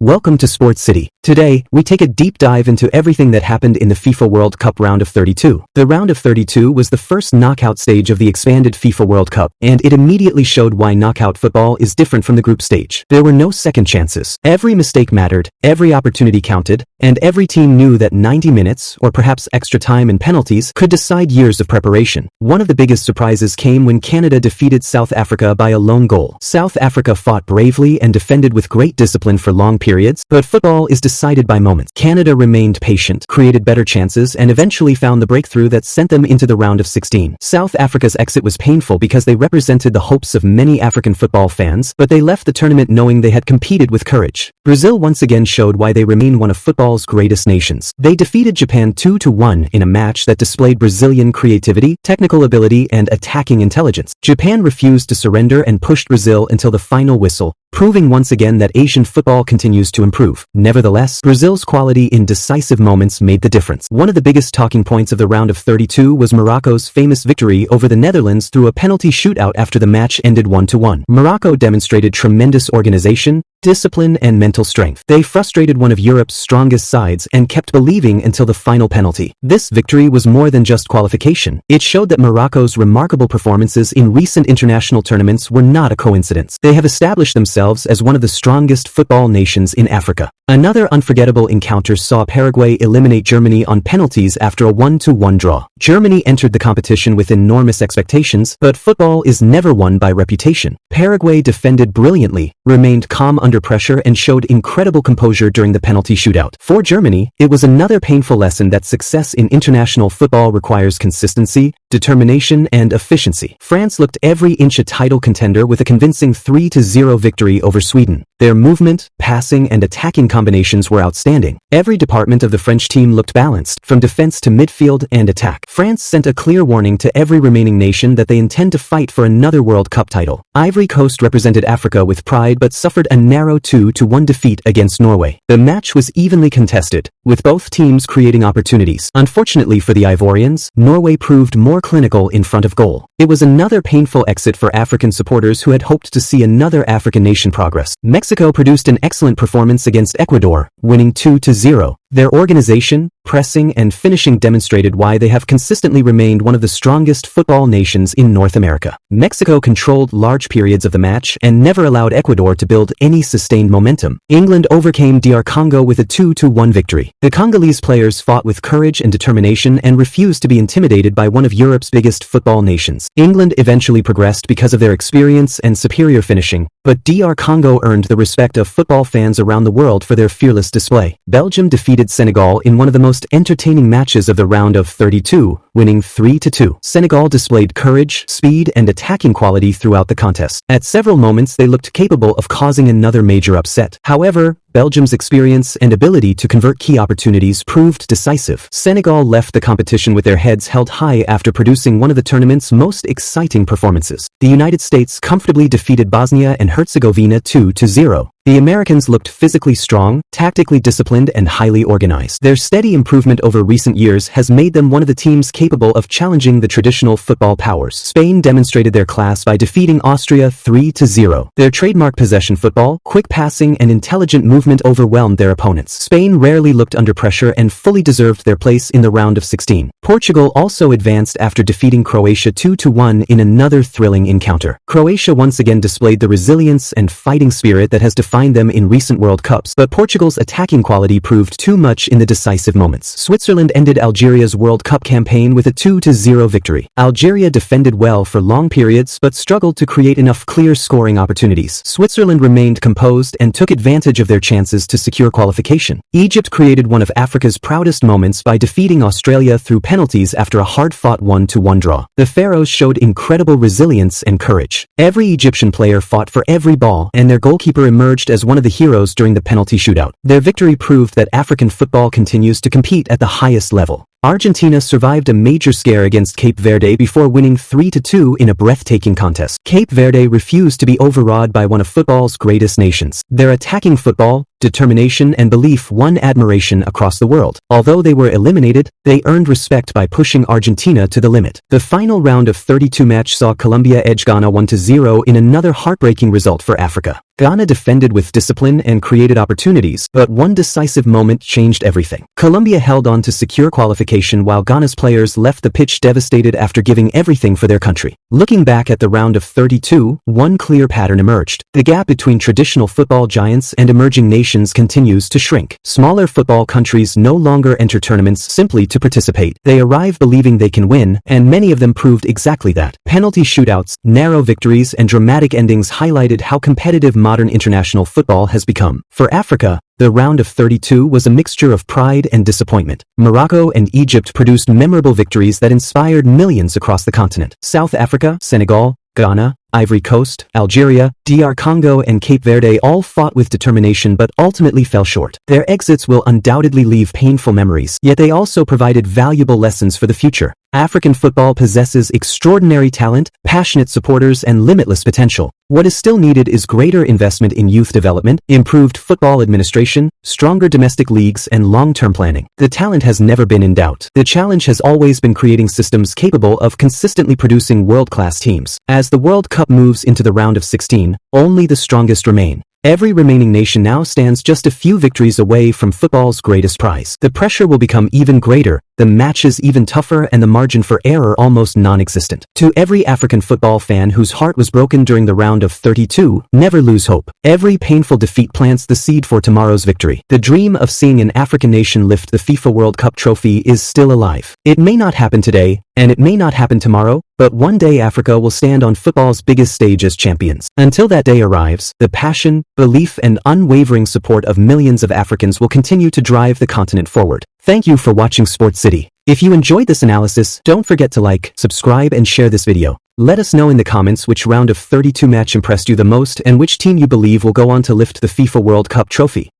Welcome to Sports City. Today, we take a deep dive into everything that happened in the FIFA World Cup Round of 32. The Round of 32 was the first knockout stage of the expanded FIFA World Cup, and it immediately showed why knockout football is different from the group stage. There were no second chances. Every mistake mattered, every opportunity counted, and every team knew that 90 minutes, or perhaps extra time and penalties, could decide years of preparation. One of the biggest surprises came when Canada defeated South Africa by a lone goal. South Africa fought bravely and defended with great discipline for long periods, but football is decided by moments. Canada remained patient, created better chances, and eventually found the breakthrough that sent them into the round of 16. South Africa's exit was painful because they represented the hopes of many African football fans, but they left the tournament knowing they had competed with courage. Brazil once again showed why they remain one of football's greatest nations. They defeated Japan 2-1 in a match that displayed Brazilian creativity, technical ability, and attacking intelligence. Japan refused to surrender and pushed Brazil until the final whistle, proving once again that Asian football continues to improve. Nevertheless, Brazil's quality in decisive moments made the difference. One of the biggest talking points of the round of 32 was Morocco's famous victory over the Netherlands through a penalty shootout after the match ended 1-1. Morocco demonstrated tremendous organization, discipline, and mental strength. They frustrated one of Europe's strongest sides and kept believing until the final penalty. This victory was more than just qualification. It showed that Morocco's remarkable performances in recent international tournaments were not a coincidence. They have established themselves as one of the strongest football nations in Africa. Another unforgettable encounter saw Paraguay eliminate Germany on penalties after a 1-1 draw. Germany entered the competition with enormous expectations, but football is never won by reputation. Paraguay defended brilliantly, remained calm under pressure, and showed incredible composure during the penalty shootout. For Germany, it was another painful lesson that success in international football requires consistency, determination, and efficiency. France looked every inch a title contender with a convincing 3-0 victory over Sweden. Their movement, passing, and attacking combinations were outstanding. Every department of the French team looked balanced, from defense to midfield and attack. France sent a clear warning to every remaining nation that they intend to fight for another World Cup title. Ivory Coast represented Africa with pride but suffered a narrow 2-1 defeat against Norway. The match was evenly contested, with both teams creating opportunities. Unfortunately for the Ivorians, Norway proved more clinical in front of goal. It was another painful exit for African supporters who had hoped to see another African nation progress. Mexico produced an excellent performance against Ecuador, winning 2-0. Their organization, pressing, and finishing demonstrated why they have consistently remained one of the strongest football nations in North America. Mexico controlled large periods of the match and never allowed Ecuador to build any sustained momentum. England overcame DR Congo with a 2-1 victory. The Congolese players fought with courage and determination and refused to be intimidated by one of Europe's biggest football nations. England eventually progressed because of their experience and superior finishing, but DR Congo earned the respect of football fans around the world for their fearless display. Belgium defeated Senegal in one of the most entertaining matches of the round of 32, winning 3-2. Senegal displayed courage, speed, and attacking quality throughout the contest. At several moments they looked capable of causing another major upset. However, Belgium's experience and ability to convert key opportunities proved decisive. Senegal left the competition with their heads held high after producing one of the tournament's most exciting performances. The United States comfortably defeated Bosnia and Herzegovina 2-0. The Americans looked physically strong, tactically disciplined, and highly organized. Their steady improvement over recent years has made them one of the teams capable of challenging the traditional football powers. Spain demonstrated their class by defeating Austria 3-0. Their trademark possession football, quick passing, and intelligent movement overwhelmed their opponents. Spain rarely looked under pressure and fully deserved their place in the round of 16. Portugal also advanced after defeating Croatia 2-1 in another thrilling encounter. Croatia once again displayed the resilience and fighting spirit that has defined them in recent World Cups, but Portugal's attacking quality proved too much in the decisive moments. Switzerland ended Algeria's World Cup campaign with a 2-0 victory. Algeria defended well for long periods but struggled to create enough clear scoring opportunities. Switzerland remained composed and took advantage of their chances to secure qualification. Egypt created one of Africa's proudest moments by defeating Australia through penalties after a hard-fought 1-1 draw. The Pharaohs showed incredible resilience and courage. Every Egyptian player fought for every ball, and their goalkeeper emerged as one of the heroes during the penalty shootout. Their victory proved that African football continues to compete at the highest level. Argentina survived a major scare against Cape Verde before winning 3-2 in a breathtaking contest. Cape Verde refused to be overawed by one of football's greatest nations. Their attacking football, determination and belief won admiration across the world. Although they were eliminated, they earned respect by pushing Argentina to the limit. The final round of 32 match saw Colombia edge Ghana 1-0 in another heartbreaking result for Africa. Ghana defended with discipline and created opportunities, but one decisive moment changed everything. Colombia held on to secure qualification while Ghana's players left the pitch devastated after giving everything for their country. Looking back at the round of 32, one clear pattern emerged. The gap between traditional football giants and emerging nations continues to shrink. Smaller football countries no longer enter tournaments simply to participate. They arrive believing they can win, and many of them proved exactly that. Penalty shootouts, narrow victories, and dramatic endings highlighted how competitive modern international football has become. For Africa, the round of 32 was a mixture of pride and disappointment. Morocco and Egypt produced memorable victories that inspired millions across the continent. South Africa, Senegal, Ghana, Ivory Coast, Algeria, DR Congo and Cape Verde all fought with determination but ultimately fell short. Their exits will undoubtedly leave painful memories, yet they also provided valuable lessons for the future. African football possesses extraordinary talent, passionate supporters, and limitless potential. What is still needed is greater investment in youth development, improved football administration, stronger domestic leagues, and long-term planning. The talent has never been in doubt. The challenge has always been creating systems capable of consistently producing world-class teams. As the World Cup moves into the round of 16, only the strongest remain. Every remaining nation now stands just a few victories away from football's greatest prize. The pressure will become even greater, the matches even tougher, and the margin for error almost non-existent. To every African football fan whose heart was broken during the round of 32, never lose hope. Every painful defeat plants the seed for tomorrow's victory. The dream of seeing an African nation lift the FIFA World Cup trophy is still alive. It may not happen today, and it may not happen tomorrow, but one day Africa will stand on football's biggest stage as champions. Until that day arrives, the passion, belief, and unwavering support of millions of Africans will continue to drive the continent forward. Thank you for watching Sports City. If you enjoyed this analysis, don't forget to like, subscribe, and share this video. Let us know in the comments which round of 32 match impressed you the most and which team you believe will go on to lift the FIFA World Cup trophy.